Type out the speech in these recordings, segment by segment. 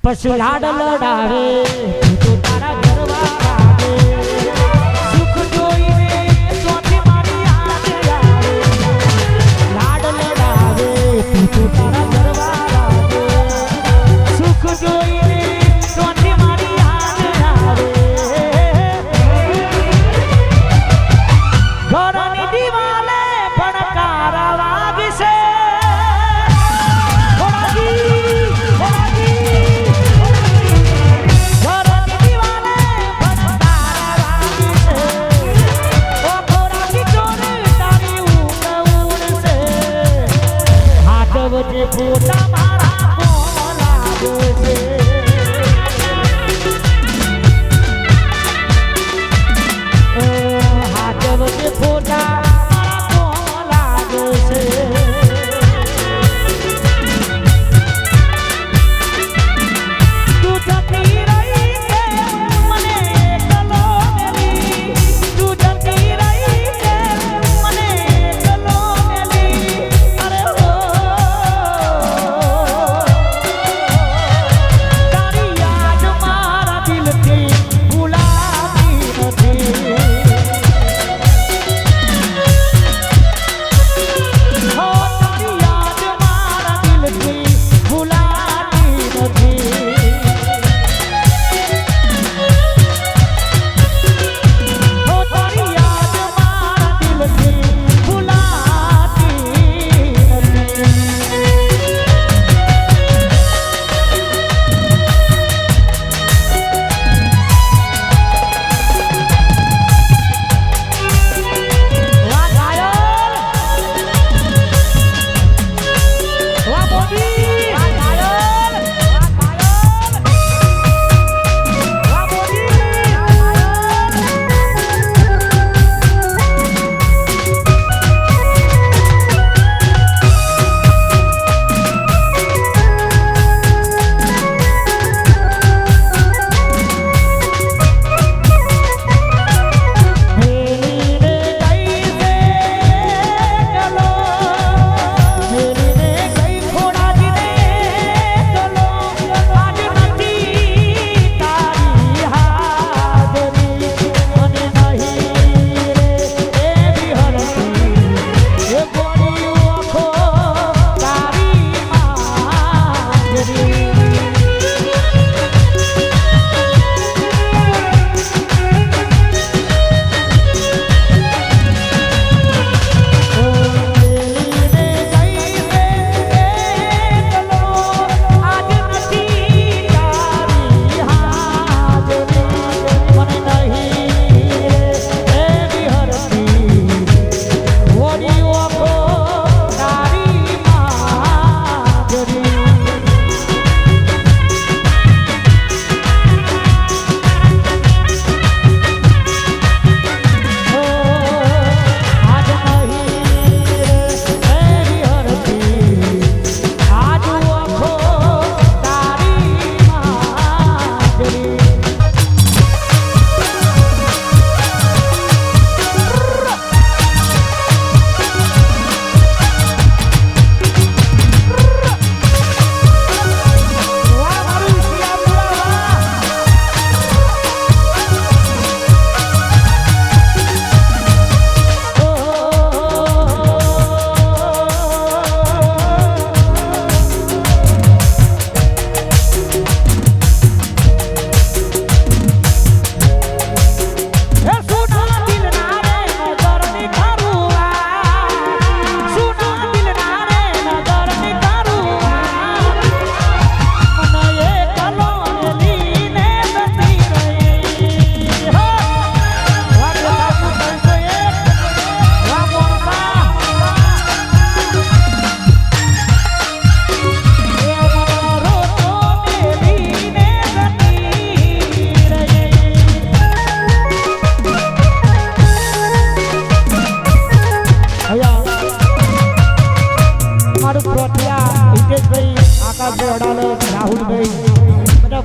પછી લાડ લડાવે તું તારા ઘરવા આવે સુખ જોઈને સોથી મારી યાદ આવે લાડ લડાવે તું તારા ઘરવા આવે સુખ જોઈને સોથી મારી યાદ આવે ઘરની દીવાલે ભણકારા વાગશે ફોટા મારા કોમ લાગે છે હાથ વચ્ચે ફોટા મારા કોમ લાગે છે તું જતી રહી કે મને એકલો મેલી તું જતી રહી કે મને એકલો મેલી અરે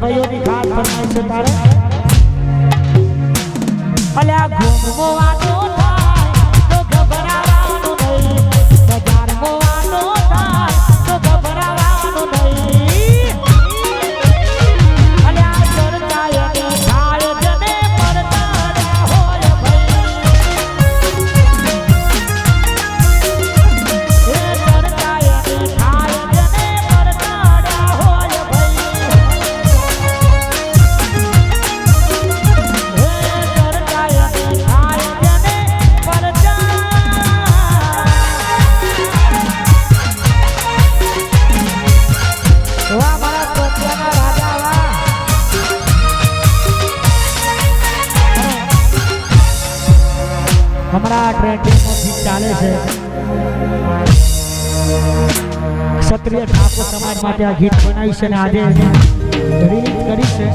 ભાઈઓની ખાસ ફરમાઈશ છે તારે અલ્યા ઘૂમવાનો થાય તો ઘબરાવાનું નહીં બજારમાં થાય તો ઘબરાવાનું નહીં અમારા ટ્રેન્ડિંગમાં ગીત ચાલે છે ક્ષત્રિય ઠાકોર સમાજ માટે આ ગીત બનાવ્યું છે અને આજે રિલીઝ કરી છે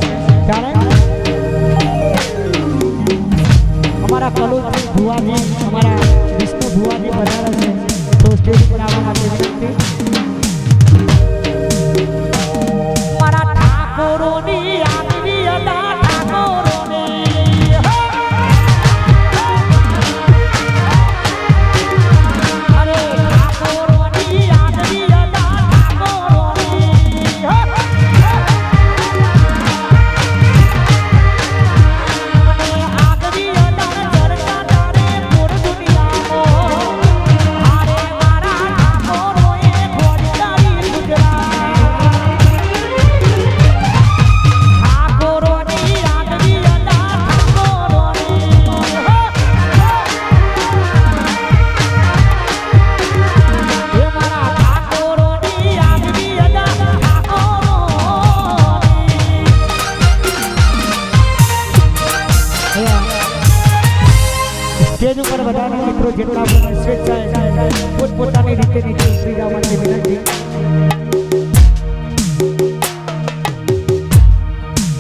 ત્યારે અમારા કલુજી ભુવાજી અમારા વિષ્ણુ ભુવાજી પધારે છે તો સ્ટેજ પર આવવા માટે વિનંતી મારા ઠાકોરોની આગવી અદા ઠાકોરોની અરે ઠાકોરોની આગવી અદા ઠાકોરોની આગવી અદા ચરતા તારે પૂર દુનિયામાં હારે મારા ઠાકોરોએ ખોડી ગુજરાત ઠાકોરોની આગવી અદા ઠાકોરોની હે મારા ઠાકોરોની આગવી અદા ઠાકોરોની સ્ટેજ ઉપર બધાના મિત્રો જેટલા પણ સ્વેચ્છાએ પોતપોતાની રીતે નીચે ઉતરી જવા માટે વિનંતી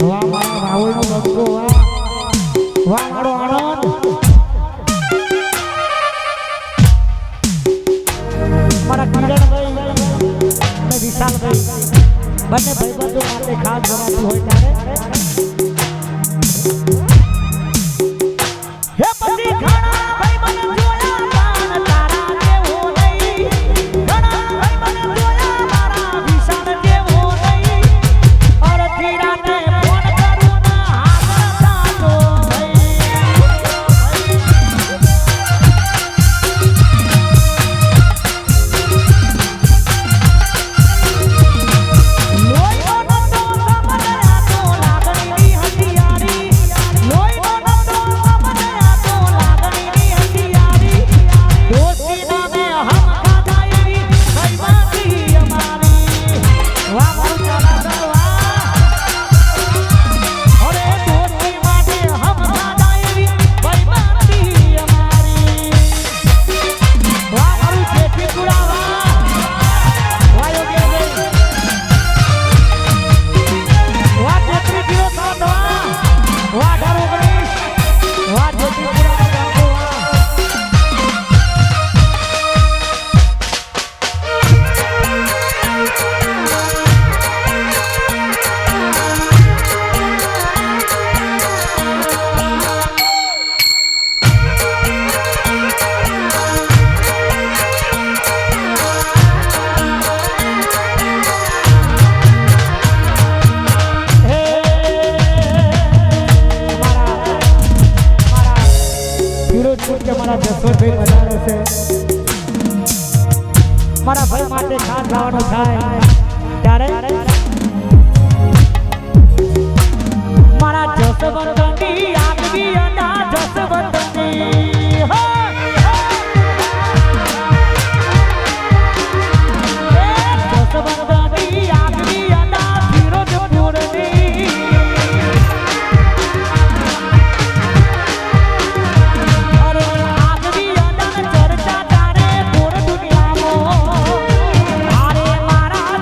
વાહ મારા રાહુલનો બંકો વાહ વાહ મારો આનંદ મારા કિરણભાઈ અને વિશાલભાઈ બંને ભાઈબંધો માટે ખાસ ગવાતું હોય ત્યારે હે પછી ઘણા ભાઈ મને જોયા પણ તારા જેવો નહીં ઘણા ભાઈ મને જોયા મારા વિશાલ જેવો નહીં અરથી રાતે ફોન કરું ના હાથ સાચો ભાઈ લોહીનો નંદો સમજ્યા તો લાગણીની હથિયારી લોહીનો નંદો સમજ્યા તો લાગણીની હથિયારી દોસ્તી નામે હમ ખાધા એવી કઈમાંથી અમારી વાહ મારું ચાલા વાહ અરે દોસ્તી માટે હમ ખાધા એવી કઈમાંથી અમારી વાહ મારું જેઠી કુડા વાહ વાહ યોગેશભાઈ વાહ જેઠી જીરો સાત વાહ વાહ 18 વાહ જેઠી કુડા વાહ હે મારા ફિરોજપુર કે મારા જસવંતભાઈ વધારે છે મારા ભાઈ માટે ખાસ લાવવાનું થાય ત્યારે મારા જસવંતની આગવી અદા જસવંતની હો જસવંતની આગવી અદા ફિરોજપુરની અરે આગવી અદા ચર્ચા તારે પૂર દુનિયામાં હારે મારા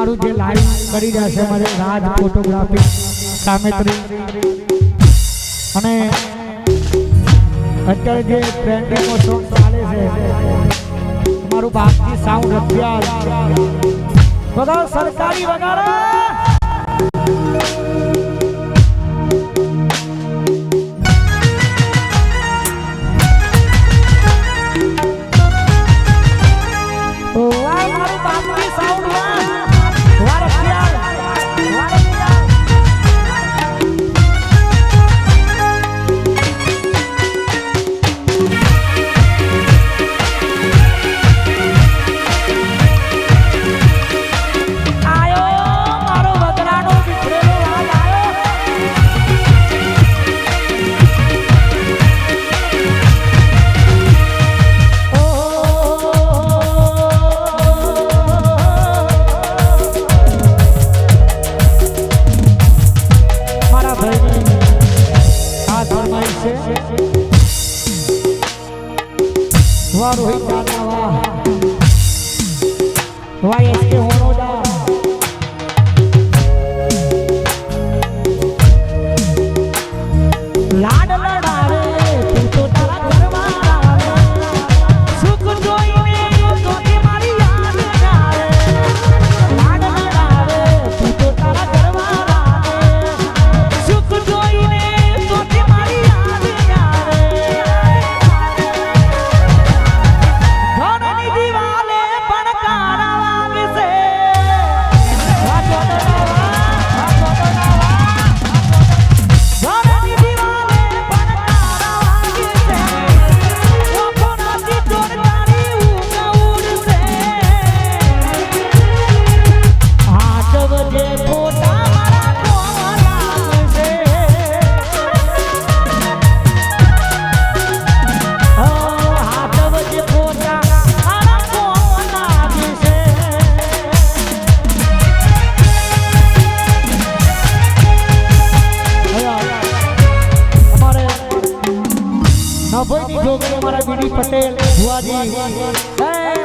અમારું જે લાઈવ કરી રહ્યા છે અમારે રાજ ફોટોગ્રાફી સામેત્રી અને અત્યારે જે ટ્રેન્ડિંગનો સોંગ ચાલે છે અમારું બાપજી સાઉન્ડ અત્યાર બધા સરકારી વગાડો रोहित वाह एसके होनोदा लाड लड़ावे तू तो तारा घरवाला सुख जोईने तो मारी याद आवे लाड लड़ावे तू तो तारा घरवाला सुख जोईने तो मारी याद आवे बीडी पटेल बुआजी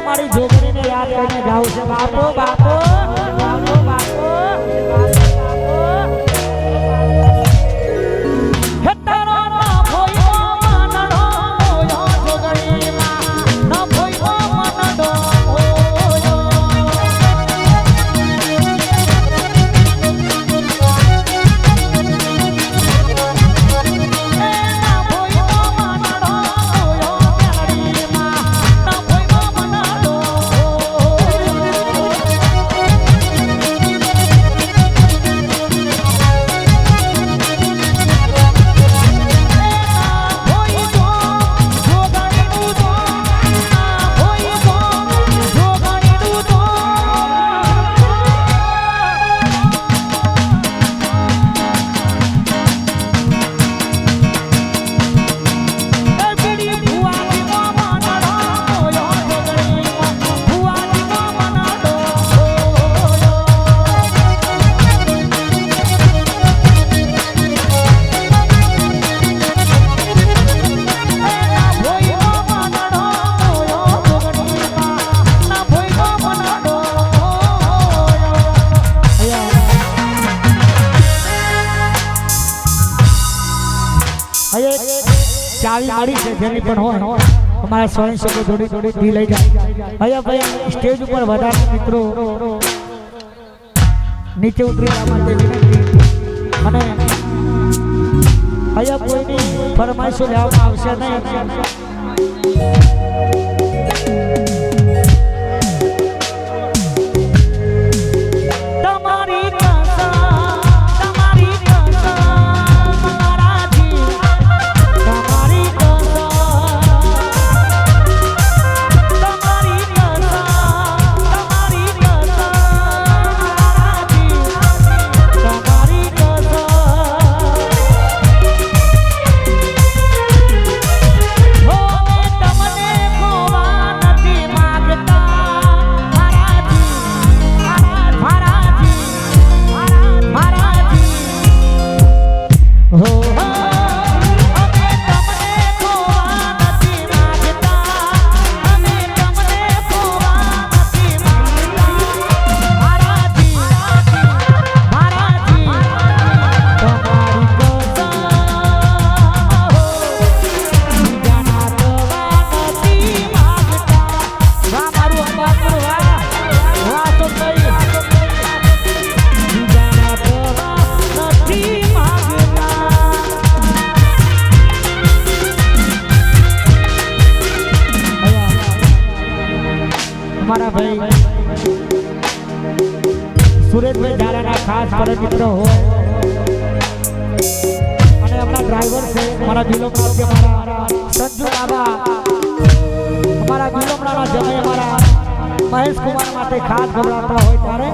मारी जोगरी ने याद करने जाओ से बापो बापो बापो बापो चावी मारी से जेनी पण होय हमारा स्वयंसेवको थोड़ी थोड़ी दी लई जाए अया भाई स्टेज पर वडा मित्रों नीचे उतरी माटे विनंती અને અયા કોઈની ફરમાઈશો લેવામાં આવશે નહીં Oh અમારા ભાઈ સુરેશભાઈ ધારાના ખાસ પરમ મિત્ર હોય અને આપણા ડ્રાઈવર છે મારા બિલોમણા કે મારા સંજુ બાબા અમારા બિલોમણાના જમે અમારા મહેશ કુમાર માટે ખાસ ગવડાવતા હોય ત્યારે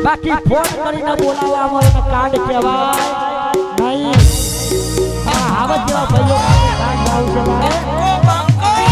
બાકી ફોન કરીને બોલાવવામાં એને કાંડ કહેવાય નહીં. આ હાવત જેવા ભાઈઓ કાંડ ભાવ છે ભાઈ.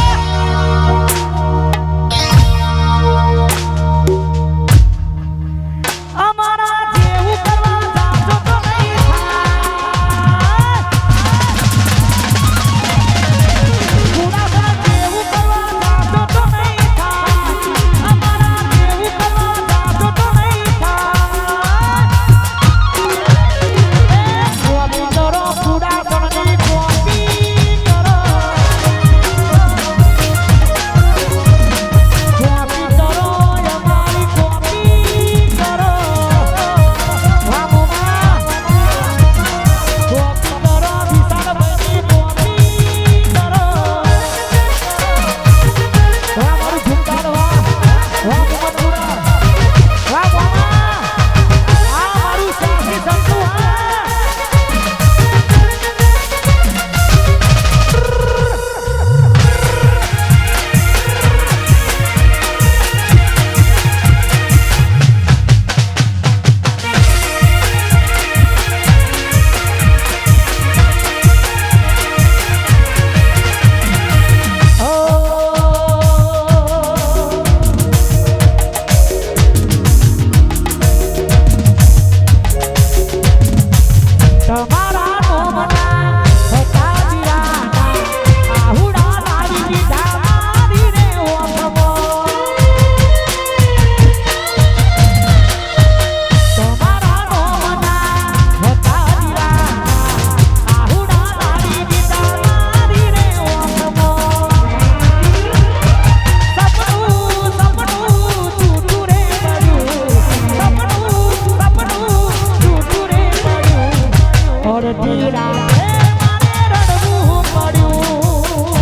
અડધી રાતે મારે રડવું પડ્યું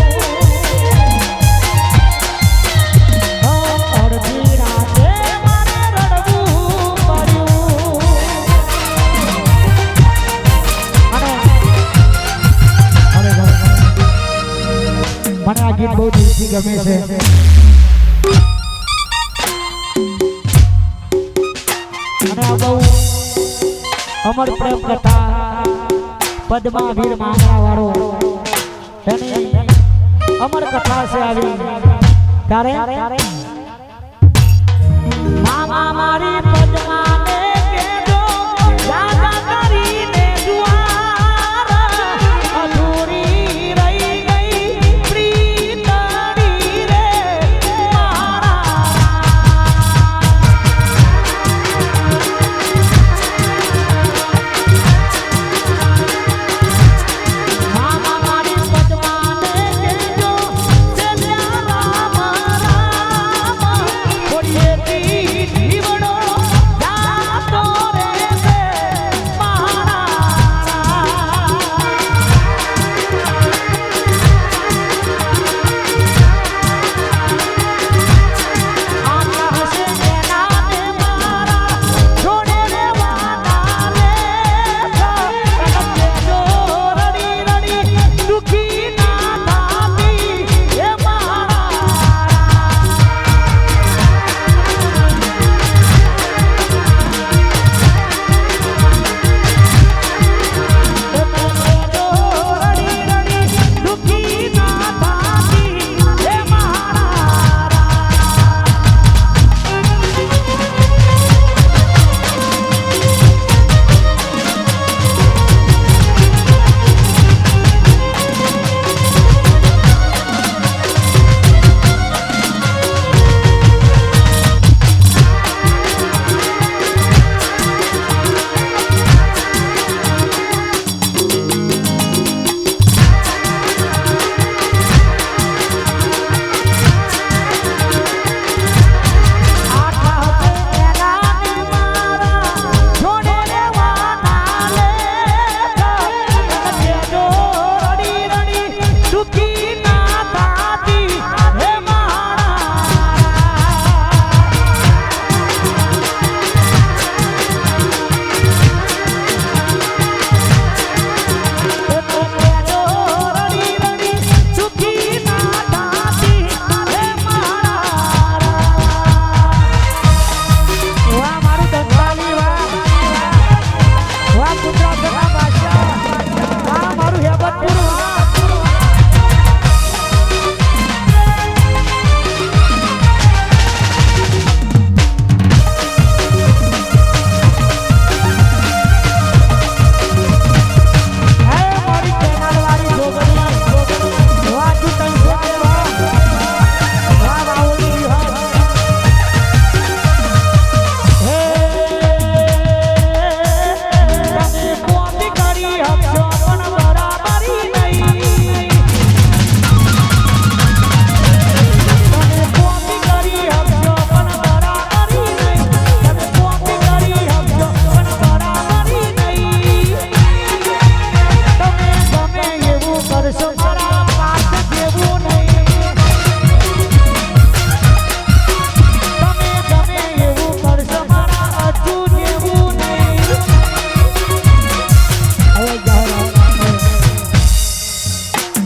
અડધી રાતે મારે રડવું પડ્યું મને આ ગીત બહુ દિલથી ગમે છે અને આ બહુ અમર પ્રેમ કથા પદ્મા વીર માંગણા વાળો એની અમર કથા છે આવી ત્યારે મામા મારી પદ્માને કેજો રાજા કરીને જુવાર અધૂરી રહી ગઈ પ્રીતડી રે મામા મારી પદ્માને કેજો રામ રામ ઓડિયેથી જીવડો જાતો રહેશે આકાશે એનાને મારા જોડે રેવાના લેખા કદમ રડી રડી દુખી ના થાતી હે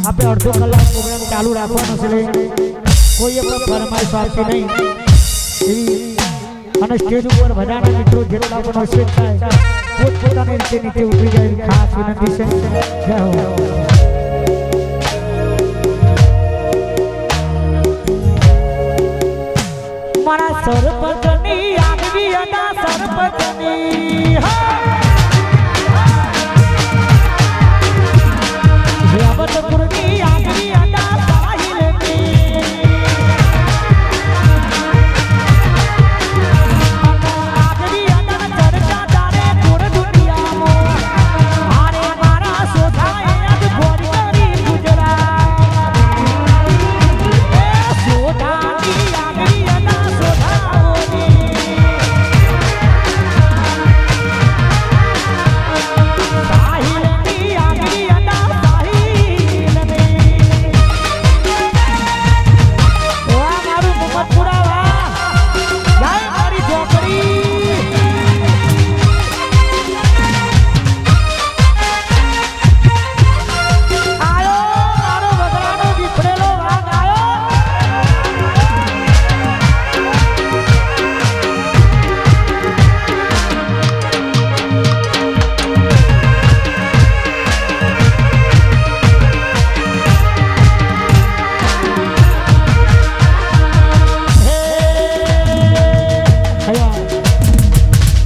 આપણે અડધો કલાક પ્રોગ્રામ ચાલુ રાખવાનો છે કોઈએ પણ ફરમાઈશ આપી નહીં એવી અને સ્ટેજ ઉપર બધાના મિત્રો જેટલા પણ હશે પોતપોતાની રીતે નીચે ઉતરી જાય ખાસ વિનંતી છે જય હો મારા સર પર